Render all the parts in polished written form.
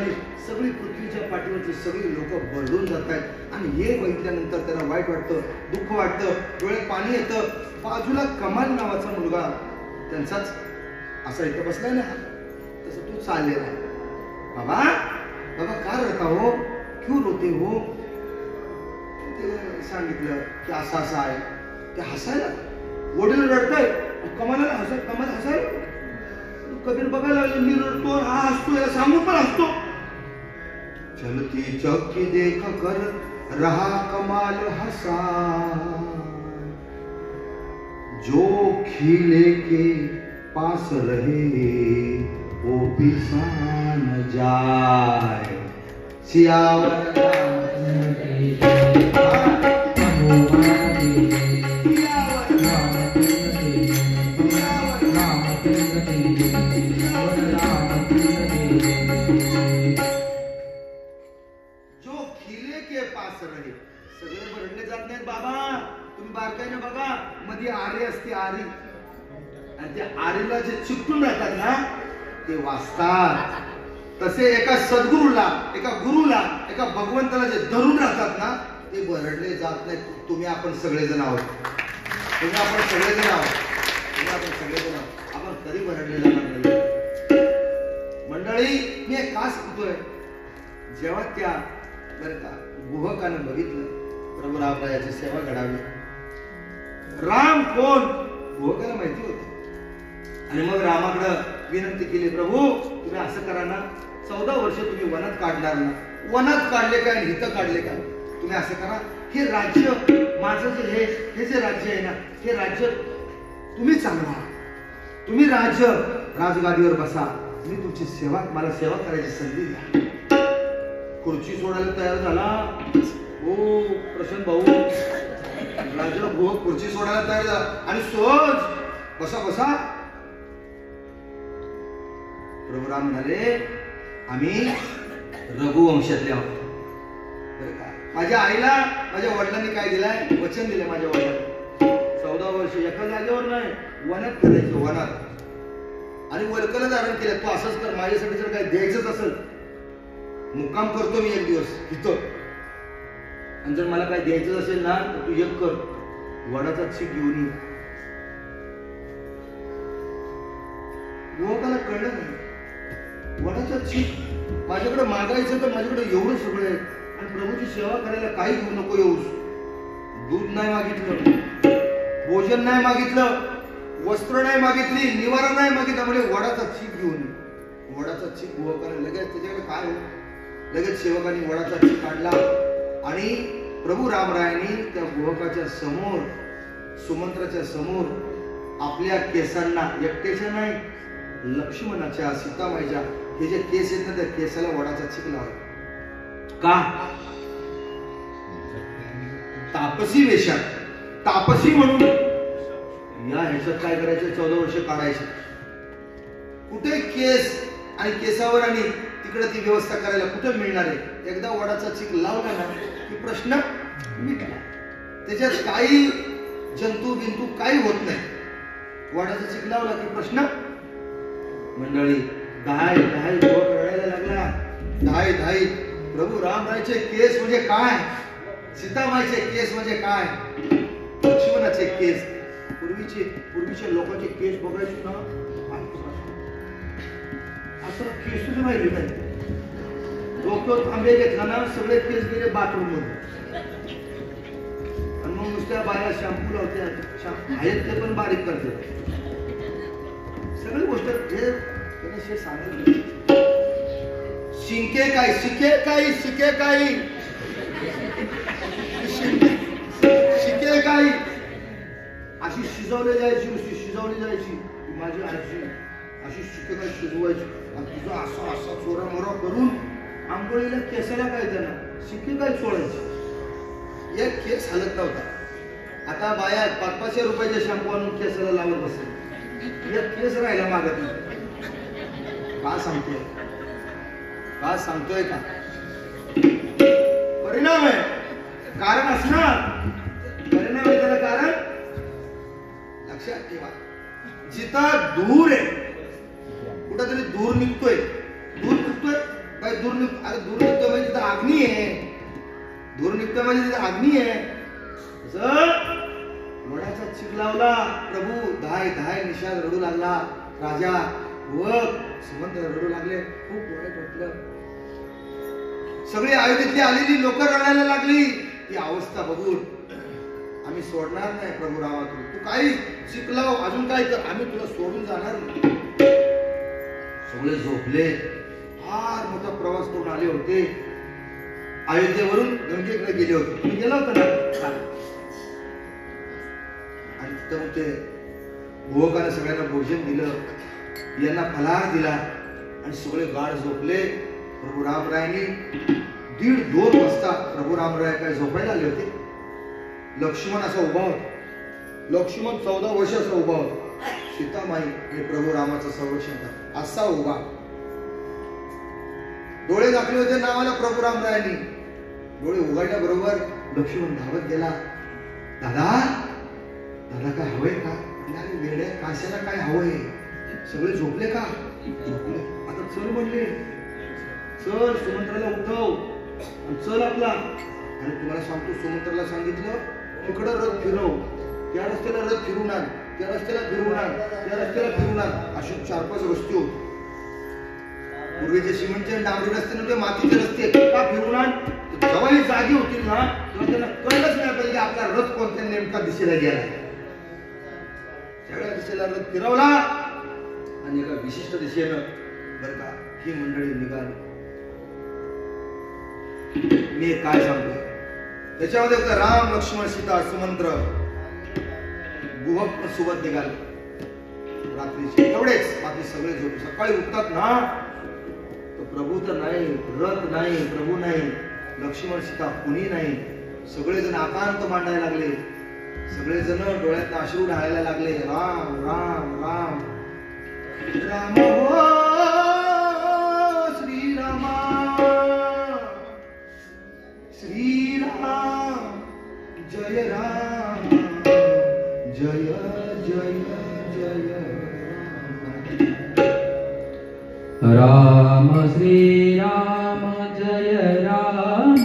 आणि सगळी पृथ्वीच्या पाठीवरची सगळी लोक बरडून जात आहेत आणि हे बघितल्यानंतर त्यांना वाईट वाटतं, दुःख वाटतं, डोळ्यात पाणी येतं. बाजूला कमाल नावाचा मुलगा त्यांचाच असा इथं बसलाय ना, तसं तो चाललेला आहे. बाबा बाबा का रडता हो, क्यों रोते हो? ते सांगितलं की असं असं आहे. ते हसायला, वडील रडताय, कमाला हसायला. कबीर बघायला लागले, मी रडतो हा हसतो, याला सांगून पण हसतो. चलती चौकी देख कर रहा कमाल हसा, जो खिले के पास रहे वो पिसा न जाए. सियावर सगळे भरडले जात नाहीत बाबा. तुम्ही बारकाईने बघा, मध्ये आरी असते, आरी, आणि त्या आरीला जे चिकटून राहतात ना ते वाचतात. तसे एका सद्गुरूला, एका गुरुला, एका भगवंताला जे धरून राहतात ना ते भरडले जात नाहीत. तुम्ही आपण सगळेजण आहोत, तुम्ही आपण सगळेजण आहोत, तुम्ही आपण सगळेजण आहोत. आपण कधी भरडले जाणार नाही मंडळी. मी का सांगतोय, जेव्हा त्या बरं का गुहकानं बघितलं प्रभू रामरायाची सेवा घडावी, राम कोण गुहकाला माहिती होत. आणि मग रामाकडे विनंती केली, प्रभू तुम्ही असं करा ना, 14 वर्ष तुम्ही वनात काढणार ना, वनात काढले काय हित काढले काय, तुम्ही असं करा, हे राज्य माझं जे हे जे राज्य आहे ना, हे राज्य तुम्ही चालवा, तुम्ही राज्य राजगादीवर बसा, मी तुमची सेवा, मला सेवा करायची संधी द्या. खुर्ची सोडायला तयार झाला हो प्रसन्न भाऊ, राजा भाऊ खुर्ची सोडायला तयार झाला आणि सहज बसा बसा. प्रभू राम म्हणाले, आम्ही रघुवंशातले आहोत बरं का. माझ्या आईला माझ्या वडिलांनी काय दिलंय, वचन दिलंय माझ्या वडिलांनी, 14 वर्ष एका जागेवर नाही, वनात करायचं, वनात. आणि वल्कल धारण केलं, तू असंच कर, माझ्यासाठी जर काय द्यायचंच असेल मुक्काम करतो मी एक दिवस इथं, आणि जर मला काय द्यायचं असेल ना तर तू एक कर, वडाचा चीक घेऊन ये. युवकाला कळलं नाही, वडाचा चीक माझ्याकडे मागायचं तर माझ्याकडे एवढं सगळं आहे, आणि प्रभूची सेवा करायला काही घेऊ नको येऊस. दूध नाही मागितलं, भोजन नाही मागितलं, वस्त्र नाही मागितली, निवारा नाही मागितलं, म्हणजे वडाचा चीक घेऊन ये. वडाचा चीक युवकाने लगेच, त्याच्याकडे काय हो, लगेच सेवकांनी वडाचा चीक काढला आणि प्रभू रामरायांनी त्या गुहकाच्या समोर, सुमंत्राच्या समोर आपल्या केसांना, एकट्याच्या नाही, लक्ष्मणाच्या, सीतामाईच्या हे जे केस आहेत ना त्या केसाला वडाचा चीक लावला. का? तापसी वेशात, तापसी म्हणून या ह्याच्यात काय करायचं, 14 वर्ष काढायचे. कुठे केस आणि केसावर आणि तिकडे ती व्यवस्था करायला कुठे मिळणार आहे. एकदा वडाचा चीक लावला ना की प्रश्न मिटला, त्याच्यात काही जंतू बिंतू काही होत नाही. वडाचा चीक लावला की प्रश्न. मंडळी धाय धाय रडायला लागला, धाय धाय. प्रभू रामरायचे केस म्हणजे काय, सीतामाईचे केस म्हणजे काय, लक्ष्मणाचे केस. पूर्वीचे लोकांचे केस बघायचे ना, असं केसच राहिले नाही. डोक्यावर थांबे घेतला ना सगळे केस गेले बाथरूम मध्ये, आणि मग नुसत्या बाया शॅम्पू लावत्या, आहेत ते पण बारीक करतात. सगळी गोष्ट हे सांगितलं. शिंके काय, शिके काय, शिके काय, शिके काय, अशी शिजवली जायची, नुसती शिजवली जायची. माझी आजी अशी शिके काय शिजवायची, आणि तुझं असं असा चोरा मोरा करून आंघोळीला केसाला काय त्यांना शिके काय चोळायची. एक केस हलत नव्हता. आता बाया 500-500 रुपयाचे शॅम्पू आणून केसाला लावत बसेल, एक केस राहायला मागत नाही. का सांगतोय, का सांगतोय का, परिणाम आहे, कारण असणार, परिणाम आहे त्याला कारण. लक्षात ठेवा, जिथं दूर आहे, कुठेतरी दूर निघतोय, दूर निघतोय काय, दूर निघतो म्हणजे तिथं अग्नी आहे, दूर निघतो म्हणजे तिथं अग्नी आहे. वडाचा चिक लावला प्रभू, धाय धाय निषाद रडू लागला. राजा व सुमंत रडू लागले. खूप वाईट वाटलं. सगळी अयोध्येतली आलेली लोक रडायला लागली. ही अवस्था बघून आम्ही सोडणार नाही प्रभू रामा, तू काही शिकलाव अजून काय कर, आम्ही तुला सोडून जाणार नाही. सगळे झोपले. फार मोठा प्रवास करून आले होते. अयोध्येवरून गंगेकडे गेले होते. तुम्ही गेला होता ना. आणि तिथं मग ते युवकाने सगळ्यांना भोजन दिलं, यांना फलाहार दिला आणि सगळे गाढ झोपले. प्रभू रामरायांनी 1:30-2 वाजता प्रभू रामराय काय झोपायला आले होते. लक्ष्मण असा उभा होता. लक्ष्मण 14 वर्षाचा उभा होता. सीतामाई आणि प्रभू रामाचं संरक्षण करत असा उभा. डोळे दाखले होते नावाला प्रभू रामरायांनी. डोळे उघडल्याबरोबर लक्ष्मण धावत गेला. दादा दादा काय हवंय का? वेड्या काशाला काय हवंय? सगळे झोपले का? झोपले. आता चल म्हणले, चल सुमंत्राला उठव आणि चल आपला. आणि तुम्हाला सांगतो, सुमंत्राला सांगितलं तिकडं रथ फिरव, त्या रस्त्याला रथ फिरून आण, त्या रस्त्याला फिरवून आण, त्या रस्त्याला फिरून आण. असे 4-5 रस्ते होते. पूर्वीचे सिमेंटचे डांबरी रस्ते नव्हते, मातीचे रस्ते. का फिरून आण? जेव्हा ही जागी होतील ना तेव्हा त्यांना कळलंच नाही पाहिजे आपला रथ कोणत्या नेमका दिशेला गेला. सगळ्या दिशेला रथ फिरवला आणि एका विशिष्ट दिशेनं बरं का ही मंडळी निघाली. मी काय सांगतोय त्याच्यामध्ये फक्त राम लक्ष्मण सीता सुमंत्र गुहक सोबत निघाले रात्रीचे. एवढेच, बाकी सगळे झोप. सकाळी उठतात ना तर प्रभू तर नाही, रथ नाही, प्रभू नाही, लक्ष्मण सीता कुणी नाही. सगळेजण आकांत मांडायला लागले. सगळेजण डोळ्यात अश्रू ढाळायला लागले. राम राम राम राम हो श्रीरामा श्रीराम जय राम जय जय जय राम श्रीराम जय राम श्रीराम जय राम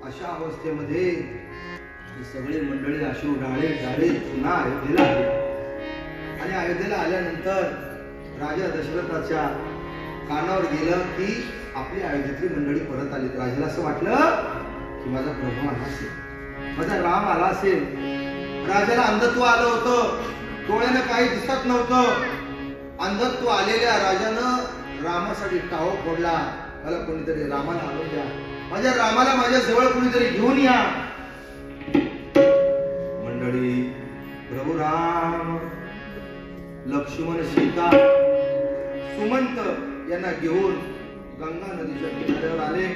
अशा अवस्थेमध्ये सगळे मंडळी अश्रू ढाळे ढाळे पुन्हा अयोध्येला आले. आणि अयोध्येला आल्यानंतर राजा दशरथाच्या कानावर गेलं की आपली अयोध्येतली मंडळी परत आली. राजाला असं वाटलं की माझा प्रभू आला असेल, माझा राम आला असेल. राजाला अंधत्व आलं होतं, डोळ्यानं काही दिसत नव्हतं. अंधत्व आलेल्या राजानं रामासाठी टाव फोडला. मला कोणीतरी रामाला आणून द्या, माझ्या रामाला माझ्या जवळ कोणीतरी घेऊन या. मंडळी प्रभू राम, लक्ष्मण, सीता, सुमंत यांना घेऊन गंगा नदीच्या किनाऱ्यावर आले.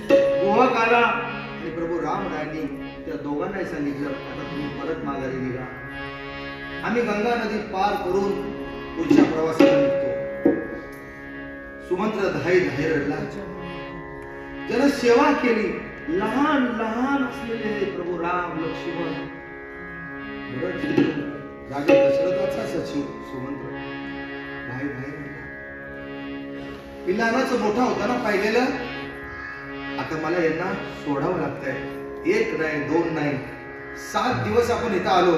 गोहक आला आणि प्रभू रामरायांनी त्या दोघांनाही सांगितलं, आता तुम्ही परत माघारी निघा. आम्ही गंगा नदी पार करून पुढच्या प्रवासाला निघतो. सुमंत्र धाई धाई रडला. त्यानं सेवा केली. लहान लहान असलेले प्रभू राम, लक्ष्मण, राजा दशरथाचा सचिव सुमंत्र भाई भाई म्हणला, पिल्लानाच मोठा होता ना पाहिलेलं, आता मला यांना सोडावं लागतंय. 1 नाही 2 नाही 7 दिवस आपण इथं आलो.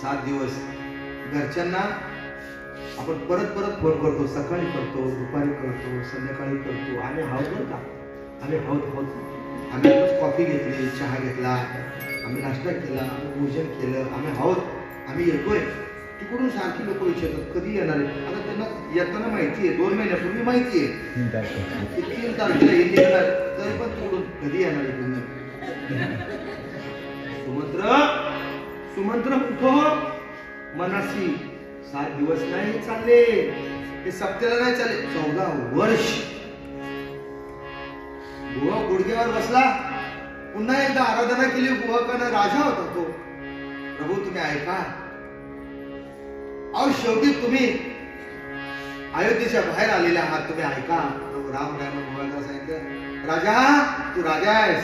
7 दिवस घरच्यांना आपण परत परत फोन करतो, सकाळी करतो, दुपारी करतो, संध्याकाळी करतो. आम्ही हाऊत बरं का, आम्ही हाऊत. आम्ही रोज कॉफी घेतली, चहा घेतला, आम्ही नाश्ता केला, आम्ही भोजन केलं, आम्ही हाऊत. आम्ही येतोय. तिकडून सारखी लोक विचारतात कधी येणार आहे. आता त्यांना येताना माहिती आहे, 2 महिन्यापूर्वी माहिती आहे 3 तारखेला येणार, तरी पण तिकडून कधी येणार आहे तुम्ही. सुमंत्र कुठं मनाशी 7 दिवस नाही चालले, हे सप्त्याला नाही चालले, 14 वर्ष. बुवा गुडघ्यावर बसला. पुन्हा एकदा आराधना केली. बुवाकानं राजा होता तो. प्रभू तुम्ही ऐका. अहो शेवटी तुम्ही अयोध्येच्या बाहेर आलेले आहात, तुम्ही ऐका. प्रभू रामरायानं बुवाला सांगितलं, राजा तू राजा आहेस.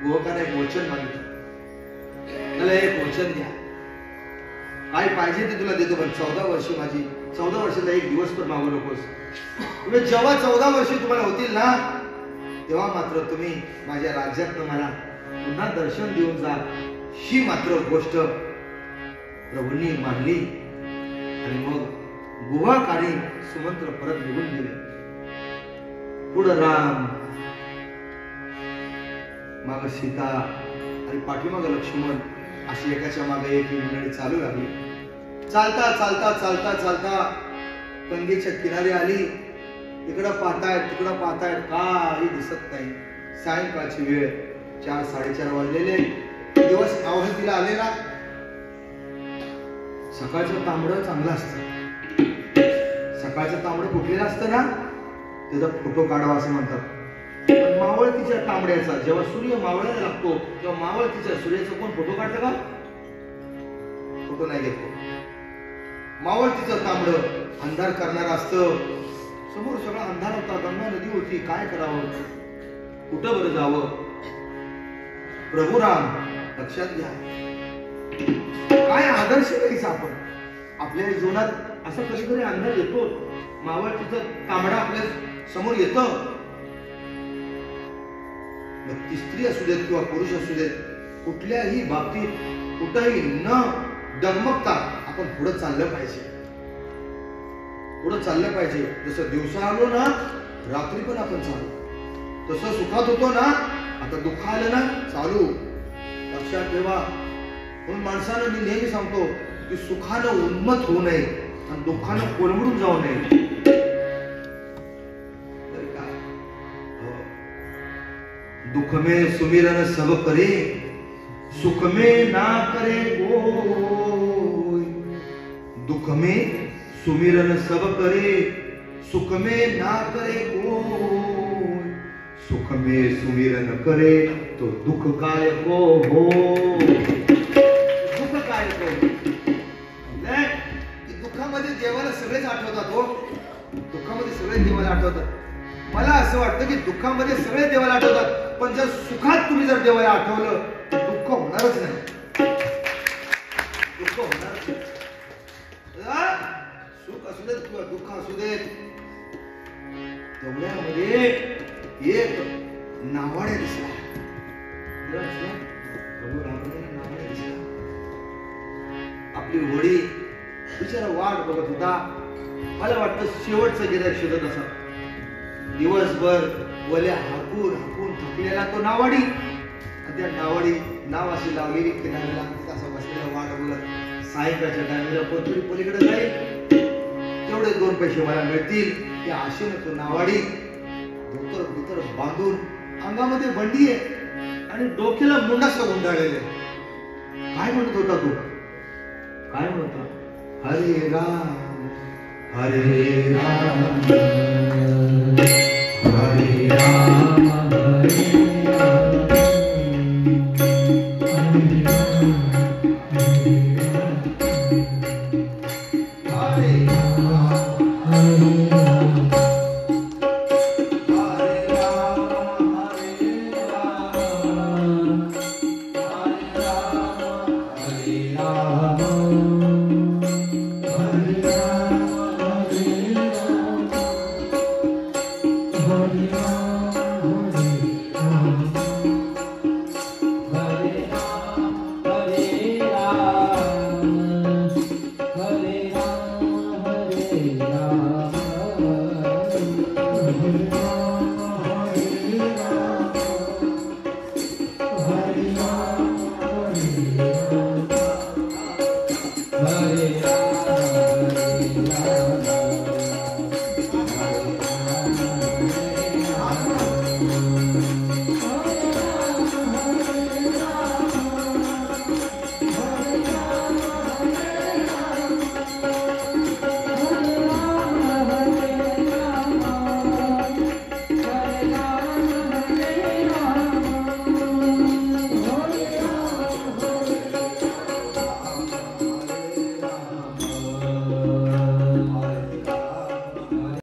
बुवाकानं एक वचन मागितलं, मला एक वचन द्या, काय पाहिजे ते तुला देतो, पण 14 वर्ष माझी, 14 वर्षाचा एक दिवस पण मागू नकोस. तुम्ही जेव्हा 14 वर्ष तुम्हाला होतील ना, तेव्हा मात्र तुम्ही माझ्या राज्यात मला पुन्हा दर्शन देऊन जा. ही मात्र गोष्ट प्रभूंनी मानली. आणि मग गुहाक आणि सुमंत्र परत निघून गेले. पुढं राम, माग सीता आणि पाठीमाग लक्ष्मण, अशी एकाच्या मागे एक मंडळी चालू लागली. चालता चालता चालता चालता गंगेच्या किनारी आली. इकडं पाहतायत तिकडं पाहतायत, काही दिसत नाही. सायंकाळची वेळ, 4-4:30 वाजलेले. दिवस आवहतीला आलेला. सकाळचं तांबडं चांगलं असतं. सकाळचं तांबडं फुटलेलं असतं ना, त्याचा फोटो काढावा असं म्हणतात. पण मावळतीच्या तांबड्याचा जेव्हा सूर्य मावळायला लागतो, तेव्हा मावळतीच्या सूर्याचा कोण फोटो काढतं का? फोटो नाही घेतो. मावळतीचं तांबडं अंधार करणार असतं. समोर सगळा अंधार होता, गंगा नदी होती. काय करावं, कुठं बरं जावं? प्रभू राम, लक्षात घ्या, काय आदर्श घ्यायचा आपण आपल्या जीवनात. असं कधीतरी अंधार येतो, मावळतीचं तांबडा आपल्या समोर येतं. मग ती स्त्री असू देत किंवा पुरुष असू देत, कुठल्याही बाबतीत कुठंही न डगमगता आपण पुढे चाललं पाहिजे. पुढे चाललं पाहिजे. जसं दिवसा आलो ना, रात्री पण आपण चालू. तसं सुखात होतो ना, आता दुःख आलं ना, चालू. लक्षात ठेवा. म्हणून माणसानं, मी नेहमी सांगतो की सुखानं उन्मत्त होऊ नये आणि दुःखानं कोलमडून जाऊ नये. दुख में सुमिरन सब करे, सुख में ना करे कोई. दुख में सुमिरन सब करे, सुख में ना करे कोई. सुख में सुमिरन करे तो दुख काय को हो. दुःख काय को नाही. दुःखामध्ये देवाला सगळेच आठवतात. हो, दुःखामध्ये सगळे देवाला आठवतात. मला असं वाटतं की दुःखामध्ये सगळे देवाला आठवतात, पण जर सुखात तुम्ही जर देवाला आठवलं तर दुःख होणारच नाही. दुःख होणारच नाही. सुख असू देत किंवा दुःख असू देत, तेवढ्यामध्ये एक नावाड्या दिसला. नावाड्या दिसला. आपली होडी बिचारा वाट बघत होता. मला वाटतं शेवटचं गिऱ्हाईक शोधत असा. दिवसभर वल्या हाकून हाकून थकलेला तो नावाडी. त्या नावाडी नाव अशी लावलेली किनाऱ्याला, असं बसलेला वाट बघत. सायंकाळच्या टायमाला कोणतरी पलीकडे जाईल, तेवढे 2 पैसे मला मिळतील या आशेने तो नावाडी धोतर बांधून, अंगामध्ये बंडी आहे आणि डोक्याला मुंडासं गुंडाळलेले. काय म्हणत होता तो? काय म्हणता? हरे राम हरे राम